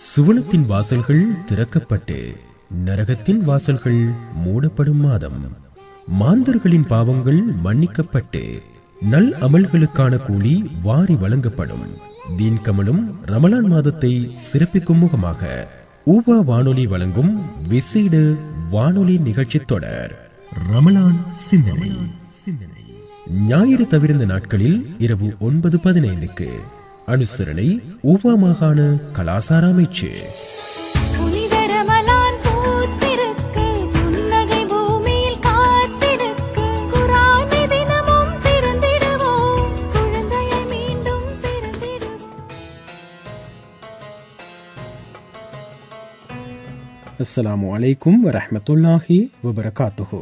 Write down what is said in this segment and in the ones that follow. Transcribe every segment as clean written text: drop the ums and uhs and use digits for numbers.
சுவனத்தின் வாசல்கள் திறக்கப்பட்டு நரகத்தின் வாசல்கள் மூடப்படும் மாதம். மாந்தர்களின் பாவங்கள் மன்னிக்கப்பட்டு நல் அமல்களுக்கான கூலி வாரி வழங்கப்படும். தீன் கமலும் ரமலான் மாதத்தை சிறப்பிக்கும் முகமாக ஊபா வானொலி வழங்கும் விசேட வானொலி நிகழ்ச்சி தொடர் ரமலான் சிந்தனை. ஞாயிறு தவிர்ந்த நாட்களில் இரவு 9:15 அனுசரணை ஊபா மாகாண கலாசார அமைச்சு. அஸ்ஸலாமு அலைக்கும் வரஹ்மத்துல்லாஹி வபரகாத்துஹு.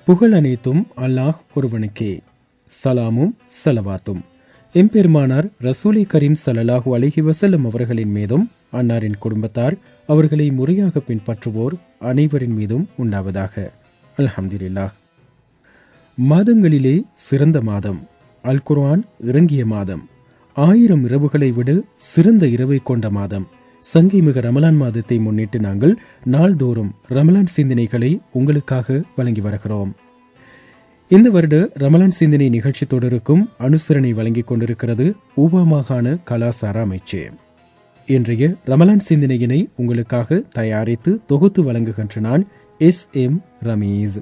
புகழ் அனைத்தும் அல்லாஹ் ஒருவனுக்கே. சலாமும் சலவாத்தும் எம்பெருமானார் ரசூலை கரீம் ஸல்லல்லாஹு அலைஹி வஸல்லம் அவர்களின் மீதும் அன்னாரின் குடும்பத்தார் அவர்களை முறையாக பின்பற்றுவோர் அனைவரின் மீதும் உண்டாவதாக. அல்ஹம்துலில்லாஹ். மாதங்களிலே சிறந்த மாதம் அல் குர்ஆன் இறங்கிய மாதம், 1000 இரவுகளை விட சிறந்த இரவை கொண்ட மாதம். சங்கை மிக ரமலான் மாதத்தை முன்னிட்டு நாங்கள் நாள்தோறும் ரமலான் சிந்தனைகளை உங்களுக்காக வழங்கி வருகிறோம். இந்த வருட ரமலான் சிந்தனை நிகழ்ச்சி தொடருக்கும் அனுசரணை வழங்கிக் கொண்டிருக்கிறது ஊபா மாகாண கலாசார அமைச்சு. இன்றைய ரமலான் சிந்தனையினை உங்களுக்காக தயாரித்து தொகுத்து வழங்குகின்ற நான் SM ரமீஸ்.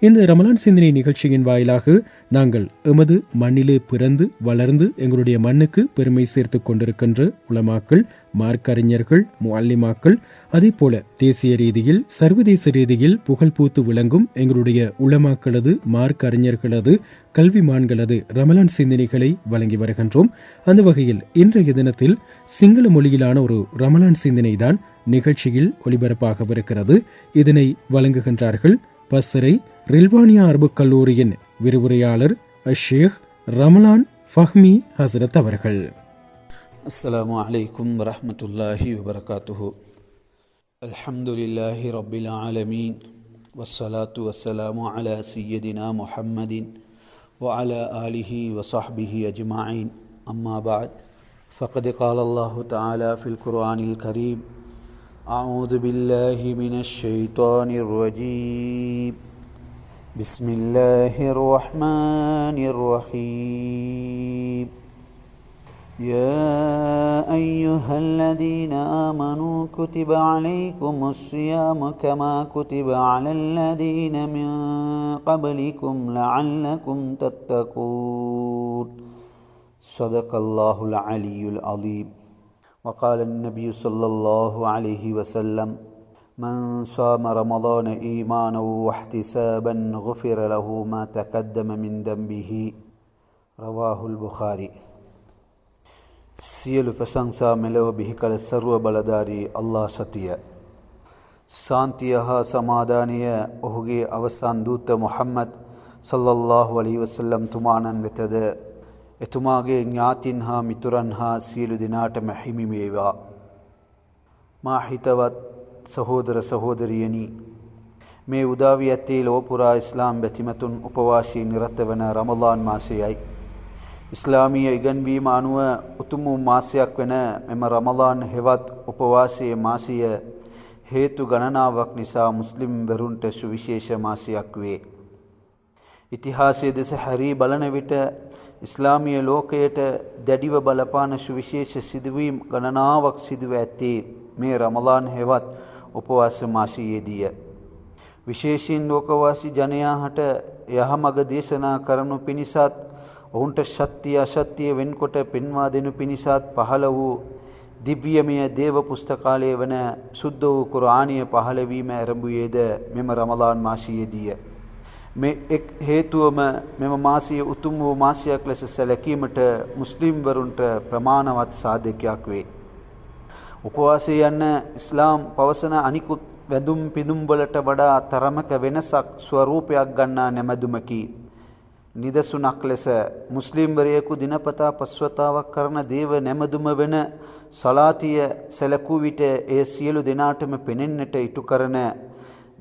இந்த ரமலான் சிந்தனை நிகழ்ச்சியின் வாயிலாக நாங்கள் எமது மண்ணிலே பிறந்து வளர்ந்து எங்களுடைய மண்ணுக்கு பெருமை சேர்த்து கொண்டிருக்கின்ற உலமாக்கள், மார்க்கறிஞர்கள், முஅல்லிமாக்கள், அதே போல தேசிய ரீதியில் சர்வதேச ரீதியில் புகழ் பூத்து விளங்கும் எங்களுடைய உலமாக்களது, மார்க்கறிஞர்களது, கல்விமான்களது ரமலான் சிந்தனைகளை வழங்கி வருகின்றோம். அந்த வகையில் இன்றைய தினத்தில் சிங்கள மொழியிலான ஒரு ரமலான் சிந்தனை தான் நிகழ்ச்சியில் ஒலிபரப்பாகவிருக்கிறது. இதனை வழங்குகின்றார்கள் பஸ்ஸரை ரில்வானியா அரபு கல்லூரியின் விரிவுரையாளர் ஷேக் ரமலான் ஃபஹ்மி ஹசரத் அவர்கள். அஸ்ஸலாமு அலைக்கும் வரஹ்மத்துல்லாஹி வபரகாத்துஹு. அல்ஹம்துலில்லாஹி ரப்பில் ஆலமீன் வஸ்ஸலாத்து வஸ்ஸலாமு அலா சய்யிதினா முஹம்மதின் வ அலா ஆலிஹி வ ஸஹ்பிஹி அஜ்மஈன். அம்மா பஅத். ஃபகத் கால அல்லாஹு தஆலா ஃபில் குர்ஆனில் கரீம். அஊது பில்லாஹி மினஷ் ஷைத்தானிர் ரஜீம். பிஸ்மில்லாஹிர் ரஹ்மானிர் ரஹீம். يا أيها الذين آمنوا كتب عليكم الصيام كما كتب على الذين من قبلكم لعلكم تتقون. صدق الله العلي العظيم. وقال النبي صلى الله عليه وسلم من صام رمضان إيمانا واحتسابا غفر له ما تقدم من ذنبه. رواه البخاري. සියලු ප්‍රශංසා මෙලොව බිහි කළ සර්ව බලධාරී අල්ලාහ් සතිය. සාන්තිය හා සමාදානය ඔහුගේ අවසන් දූත මුහම්මද් සල්ලල්ලාහු අලයිහි වසල්ලම් තුමාණන් වෙතද එතුමාගේ ඥාතින් හා මිතුරන් හා සියලු දෙනාටම හිමි වේවා. මා හිතවත් සහෝදර සහෝදරියනි, මේ උදාවී ඇත්තේ ලොව පුරා ඉස්ලාම් බැතිමතුන් උපවාසී නිරත වන රමලාන් මාසයයි. ඉස්ලාමීය ඉගැන්වීම අනුව උතුම් මාසයක් වෙන මෙම රමලාන් හෙවත් උපවාසයේ මාසය හේතු ගණනාවක් නිසා මුස්ලිම් වරුන්ට සුවිශේෂ මාසයක් වේ. ඉතිහාසයේ දෙස හැරී බලන විට ඉස්ලාමීය ලෝකයට දැඩිව බලපාන සුවිශේෂ සිදුවීම් ගණනාවක් සිදුව ඇත්තේ මේ රමලාන් හෙවත් උපවාස මාසයේදීය. විශේෂයෙන් ලෝකවාසී ජනයාට යහමඟ දේශනා කරනු පිණිසත් ඔවුන්ට සත්‍ය අසත්‍ය වෙන්කොට පෙන්වා දෙනු පිණිසත් පහළ වූ දිව්‍යමය දේව පුස්තකාලය වන සුද්ධ වූ කුර්ආනය පහළ වීම ආරම්භයේද මෙම රමලාන් මාසයේදීය. මේ එක් හේතුවම මෙම මාසය උතුම් වූ මාසයක් ලෙස සැලකීමට මුස්ලිම් වරුන්ට ප්‍රමාණවත් සාධකයක් වේ. උපවාසය යන්න ඉස්ලාම් පවසන අනිකුත් වැඳුම් පිදුම් වලට වඩා තරමක වෙනසක් ස්වරූපයක් ගන්නා නැමැදුමකි. නිදසුනක් ලෙස මුස්ලිම්වරයෙකු දිනපතා පස්වතාවක් කරන දේව නැමදුම වෙන සලාතිය සැලකූ විට එය සියලු දෙනාටම පෙනෙන්නට ඉටු කරන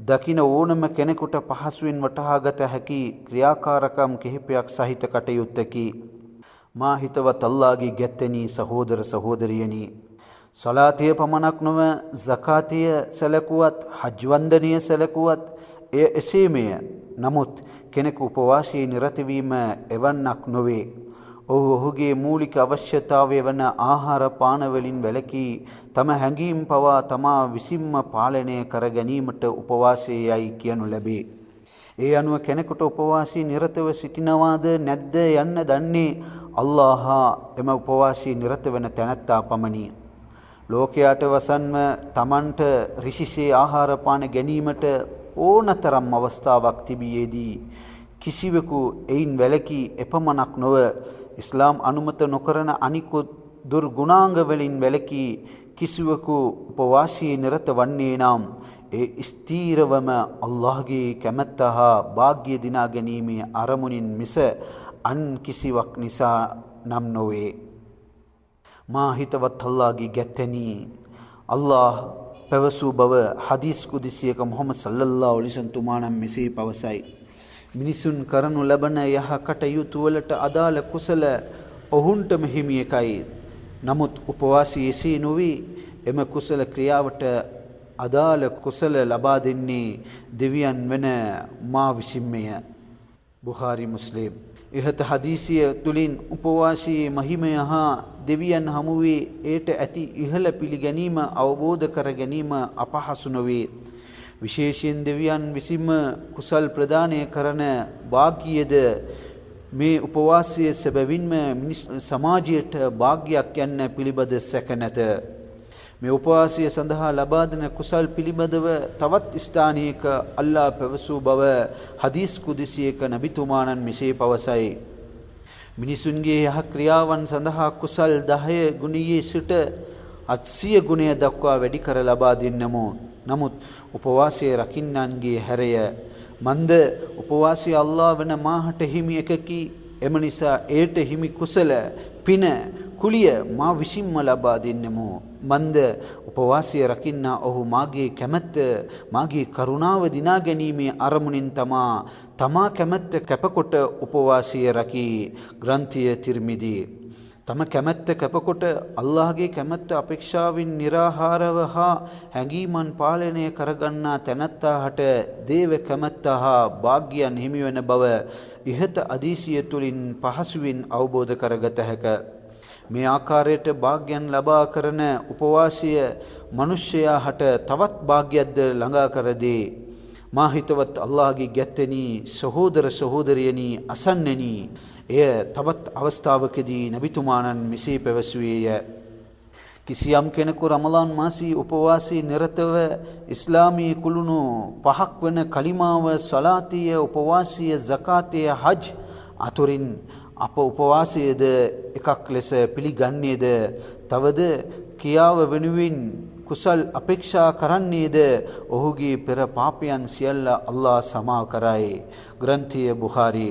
දකින ඕනම කෙනෙකුට පහසුවෙන් වටහාගත හැකි ක්‍රියාකාරකම් කිහිපයක් සහිත කටයුත්තකි. මා හිතවත් අල්ලාහගේ ගැත්තෙනි සහෝදර සහෝදරියනි, සලාතිය පමණක් නොව සකාතිය සැලකුවත් හජ් වන්දනය සැලකුවත් එය එසේමය. නමුත් කෙනෙකු උපවාසයේ නිරත වීම එවන්නක් නොවේ. ඔහුගේ මූලික අවශ්‍යතාවය වන ආහාර පාන වලින් වැළකී තම හැඟීම් පවා තමා විසින්ම පාලනය කර ගැනීමට උපවාසයයි කියනු ලැබේ. ඒ අනුව කෙනෙකුට උපවාසී නිරතව සිටිනවාද නැද්ද යන්න දන්නේ අල්ලාහ් හා එම උපවාසී නිරත වන තැනැත්තා පමණි. ලෝකයාට වසන්ව තමන්ට රිසිසේ ආහාර පාන ගැනීමට ඕනතරම් අවස්ථාවක් තිබියේදී කිසිවෙකු එයින් වැළකී එපමණක් නොව ඉස්ලාම් අනුමත නොකරන අනිකුත් දුර්ගුණාංග වලින් වැළකී කිසිවෙකු උපවාසී නිරත වන්නේ නම් ඒ ස්ථීරවම අල්ලාහ්ගේ කැමැත්ත හා භාග්‍ය දිනා ගැනීමේ අරමුණින් මිස අන් කිසිවක් නිසා නම් නොවේ. මා හිතවත් අල්ලාහ්ගේ ගැත්තෙනි අල්ලාහ් පැවසූ බව හදීස් කුදිසියක මුහම්මද් සල්ලල්ලාහු අලයිහි වසල්ලම් තුමාණන් මෙසේ පවසයි. මිනිසුන් කරනු ලබන යහ කටයුතු වලට අදාළ කුසල ඔවුන්ටම හිමි එකයි. නමුත් උපවාසී එසේ නොවේ. එම කුසල ක්‍රියාවට අදාළ කුසල ලබා දෙන්නේ දෙවියන් වෙන මා විසින්මය. බුඛාරි මුස්ලිම්. ඉහත හදීසිය තුලින් උපවාසී මහිමය හා දෙවියන් හමුවේ ඒට ඇති ඉහළ පිළිගැනීම අවබෝධ කර ගැනීම අපහසු නොවේ. විශේෂයෙන් දෙවියන් විසින්ම කුසල් ප්‍රදානය කරන භාග්‍යයද මේ උපවාසය සැබවින්ම සමාජයට භාග්‍යයක් යන්න පිළිබඳ සැක නැත. මේ උපවාසය සඳහා ලබා දෙන කුසල් පිළිබඳව තවත් ස්ථානයක අල්ලාහ් පැවසූ බව හදීස් කුදිසියක නබිතුමාණන් මෙසේ පවසයි. මිනිසුන්ගේ යහ ක්‍රියාවන් සඳහා කුසල් 10 ගුණයේ සිට 800 ගුණය දක්වා වැඩි කර ලබා දෙන්නමු. නමුත් උපවාසය රකින්නන්ගේ හැරය මන්ද උපවාසය අල්ලාහ් වෙන මාහට හිමි එකකි. එම නිසා ඒට හිමි කුසල පින කුලිය මා විසින්ම ලබා දෙන්නමු. මන්ද උපවාසය රකින්න ඔහු මාගේ කැමැත්ත මාගේ කරුණාව දිනා ගැනීමේ අරමුණින් තමා කැමැත්ත කැපකොට උපවාසය රකී. ග්‍රන්ථිය තිර්මිදී. තම කැමැත්ත කැපකොට අල්ලාහගේ කැමැත්ත අපේක්ෂාවෙන් निराහාරව හා හැඟීමන් පාලනය කරගන්නා තැනැත්තාට දේව කැමැත්ත හා භාග්‍යයන් හිමිවන බව ඉහත අදීසිය තුලින් පහසුවෙන් අවබෝධ කරගත හැකිය. මේ ආකාරයට භාග්‍යයන් ලබා කරන උපවාසය මිනිසයාට තවත් භාග්‍යයක්ද ළඟා කර දේ. මා හිතවත් අල්ලාහගේ ගැත්තෙනි සහෝදර සහෝදරියනි අසන්නෙනි. එය තවත් අවස්ථාවකදී නබිතුමාණන් මෙසේ පැවසුවේය. කිසියම් කෙනෙකු රමලාන් මාසී උපවාසී නිරතව ඉස්ලාමී කුළුණු 5ක් වන කලිමාව සලාතිය උපවාසීය සකාතිය හජ් අතුරින් අප උපවාසයේද එකක් ලෙස පිළිගන්නේද තවද කියාව වෙනුවෙන් කුසල් අපේක්ෂා කරන්නේද ඔහුගේ පෙර පාපයන් සියල්ල අල්ලාහ් සමා කරයි. ග්‍රන්ථිය බුඛාරි.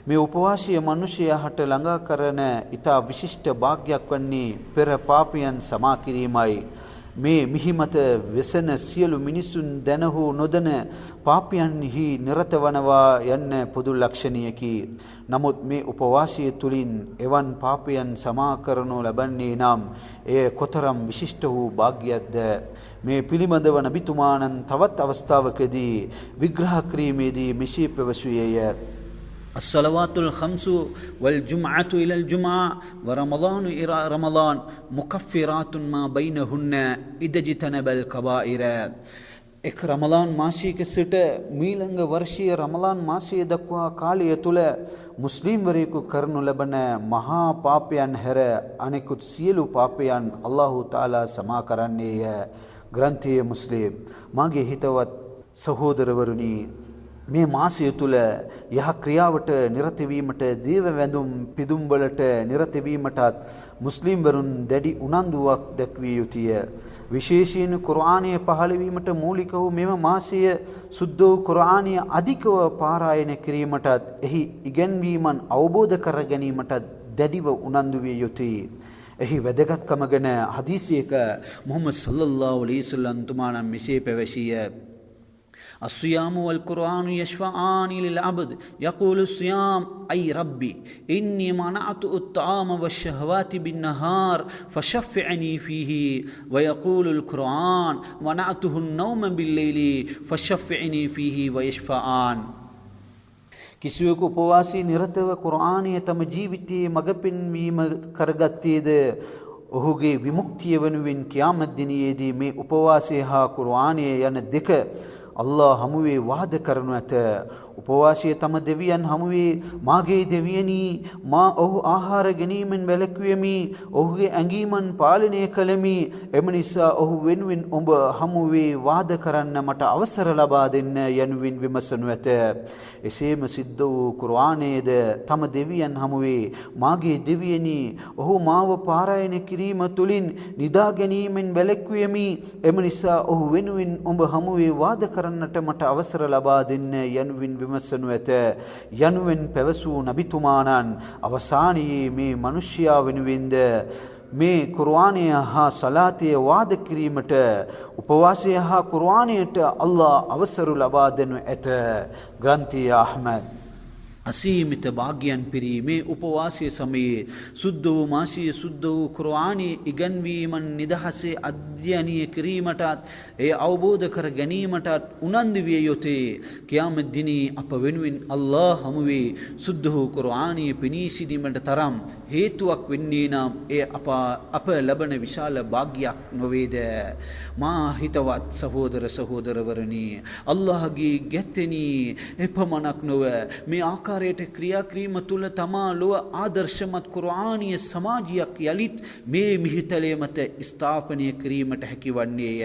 මේ උපවාසය මිනිසයාට ළඟා කරන ඊතා විශිෂ්ට භාග්‍යයක් වන්නේ පෙර පාපයන් සමා කිරීමයි. මේ මිහිමත වෙසෙන සියලු මිනිසුන් දැන හෝ නොදැන පාපයන්හි නිරත වනවා යන්න පොදු ලක්ෂණයකි. නමුත් මේ උපවාසය තුලින් එවන් පාපයන් සමා කරනු ලබන්නේ නම් එය කොතරම් විශිෂ්ට වූ භාග්‍යයක්ද. මේ පිළිබඳව නබිතුමාණන් තවත් අවස්ථාවකදී විග්‍රහ කිරීමේදී මෙසේ පැවසුවේය. الصلوات الخمس والجمعة إلى الجمعة ورمضان إلى رمضان مكفرات ما بينهن إذا اجتنب الكبائر. එක් රමලාන් මාසයක සිට මීළඟ වර්ෂීය රමලාන් මාසය දක්වා කාලය තුල මුස්ලිම්වරයෙකු කරනු ලබන මහා පාපයන් හැර අනෙකුත් සියලු පාපයන් අල්ලාහ් තාලා සමා කරන්නේය. ග්‍රන්ථිය මුස්ලිම්. මාගේ හිතවත් සහෝදරවරුනි, මේ මාසය තුල යහ ක්‍රියාවට නිරත වීමට දේව වැඳුම් පිදුම් වලට නිරත වීමටත් මුස්ලිම්වරුන් දැඩි උනන්දුවක් දැක්විය යුතුය. විශේෂයෙන් කුර්ආනය පහළ වීමට මූලික වූ මෙම මාසය සුද්ධ වූ කුර්ආනය අධිකව පාරායන කිරීමටත් එහි ඉගැන්වීමන් අවබෝධ කර ගැනීමටත් දැඩිව උනන්දු විය යුතුය. එහි වැදගත්කම ගැන හදීසියක මුහම්මද් සල්ලල්ලාහු අලයිහි වසල්ලම් තුමාණන් මෙසේ පැවසිය. الصيام والقرآن يشفعان للعبد يقول الصيام أي ربي إني منعت الطعام والشهوات بالنهار فشفعني فيه ويقول القرآن منعته النوم بالليل فشفعني فيه ويشفعان. කිසිවෙකු උපවාසී නිරතව කුර්ආනය තම ජීවිතයේ මඟ පෙන්වීම කරගත්තේද ඔහුගේ විමුක්තිය වෙනුවෙන් කියාමත් දිනයේදී මේ උපවාසය හා කුර්ආනය යන දෙක අල්ලාහ් හමුවේ වාද කරනු ඇත. උපවාසය තම දෙවියන් හමුවේ මාගේ දෙවියනි මා ඔහු ආහාර ගැනීමෙන් වැළැක්වෙමි, ඔහුගේ ඇඟීමන් පාලනය කළෙමි, එම නිසා ඔහු වෙනුවෙන් ඔබ හමුවේ වාද කරන්න මට අවසර ලබා දෙන්න යනුවෙන් විමසනු ඇත. එසේම සිද්ධ වූ කුර්ආනයේද තම දෙවියන් හමුවේ මාගේ දෙවියනි ඔහු මාව පාරායන කිරීම තුළින් නිදා ගැනීමෙන් වැළැක්වෙමි, එම නිසා ඔහු වෙනුවෙන් ඔබ හමුවේ වාද කරන්නට මට අවසර ලබා දෙන්න යනුවෙන් විමසනු ඇත යනුවෙන් පැවසූ නබිතුමාණන් අවසානයේ මේ මිනිසයා වෙනුවෙන්ද මේ කුර්ආනය හා සලාතය වාද කිරීමට උපවාසය හා කුර්ආනයට අල්ලාහ් අවසර ලබා දෙනු ඇත. ග්‍රන්ථිය අහ්මද්. අසීමිත භාග්‍යයන් පිරීමේ උපවාසය සමයේ සුද්ධ වූ මාසයේ සුද්ධ වූ කුර්ආනයේ ඉගැන්වීමන් නිදහසේ අධ්‍යයනය කිරීමටත් එය අවබෝධ කර ගැනීමටත් උනන්දු විය යුතුය. කියාමත් දිනේ අප වෙනුවෙන් අල්ලාහ් හමුවේ සුද්ධ වූ කුර්ආනයේ පිණී සිටීමට තරම් හේතුවක් වෙන්නේ නම් එය අප ලබන විශාල භාග්‍යයක් නොවේද? මා හිතවත් සහෝදර සහෝදරවරණි, අල්ලාහ්ගේ ගැත්තෙනි එපමණක් නොව මේ ආකාරයට ක්‍රියා කිරීම තුළ තමා ලොව ආදර්ශමත් කුර්ආනීය සමාජයක් යලිත් මේ මිහිතලය මත ස්ථාපනය කිරීමට හැකිවන්නේය.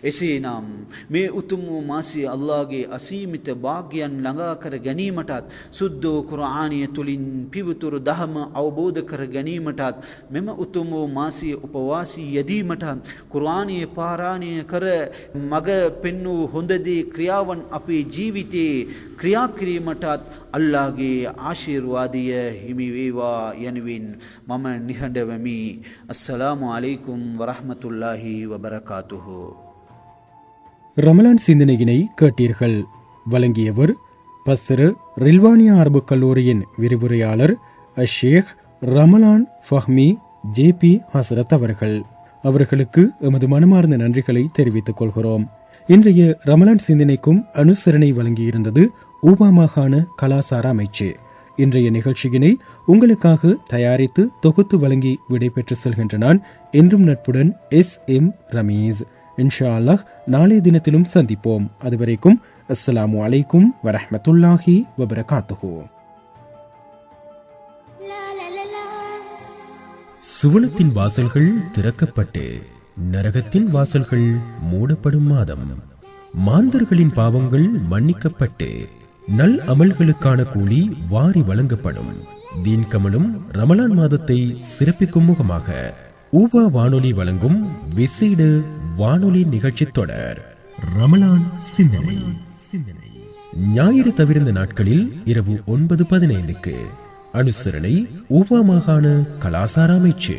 එසේනම් මේ උතුම් වූ මාසයේ අල්ලාහ්ගේ අසීමිත භාග්‍යයන් ළඟා කර ගැනීමටත් සුද්ධ වූ කුර්ආනීය තුලින් පිවිතුරු දහම අවබෝධ කර ගැනීමටත් මෙම උතුම් වූ මාසයේ උපවාසී යෙදීමටත් කුර්ආනීය පාරායනය කර මග පෙන්වූ හොඳ දේ ක්‍රියාවන් අපේ ජීවිතයේ ක්‍රියා කිරීමටත් අල්ලාහ්ගේ ආශිර්වාදය හිමි වේවා යනුවෙන් මම නිහඬවමි. අස්සලාමු අලයිකුම් வரஹ்மத்துல்லாஹி வபரகாத்துஹு. ரமலான் சிந்தனையினை கேட்டீர்கள். வழங்கியவர் பஸ்ர ரில்வானியா அரபு கல்லூரியின் விரிவுரையாளர் அஷேக் ரமலான் ஃபஹ்மி ஜேபி ஹசரத் அவர்கள். அவர்களுக்கு எமது மனமார்ந்த நன்றிகளை தெரிவித்துக் கொள்கிறோம். இன்றைய ரமலான் சிந்தனைக்கும் அனுசரணை வழங்கியிருந்தது ஊபா மாகாண கலாசார அமைச்சு. இன்றைய நிகழ்ச்சியினை உங்களுக்காக தயாரித்து தொகுத்து வழங்கி விடைபெற்று செல்கின்ற நான் என்றும் நட்புடன் SM ரமீஸ். இன்ஷா அல்லாஹ் நாளைய தினத்திலும் சந்திப்போம். அதுவரைக்கும் அஸ்ஸலாமு அலைக்கும் வரஹ்மத்துல்லாஹி வபரகாத்துஹு. சுவனத்தின் வாசல்கள் திறக்கப்பட்டு நரகத்தின் வாசல்கள் மூடப்படும் மாதம். மாந்தர்களின் பாவங்கள் மன்னிக்கப்பட்டு நல் அமல்களுக்கான கூலி வாரி வழங்கப்படும். தீன் கமலும் ரமலான் மாதத்தை சிறப்பிக்கும் முகமாக ஊபா வானொலி வழங்கும் விசேட வானொலி நிகழ்ச்சி தொடர் ரமலான் சிந்தனை. ஞாயிறு தவிர்ந்த நாட்களில் இரவு 9:15 அனுசரணை ஊபா மாகாண கலாசார அமைச்சு.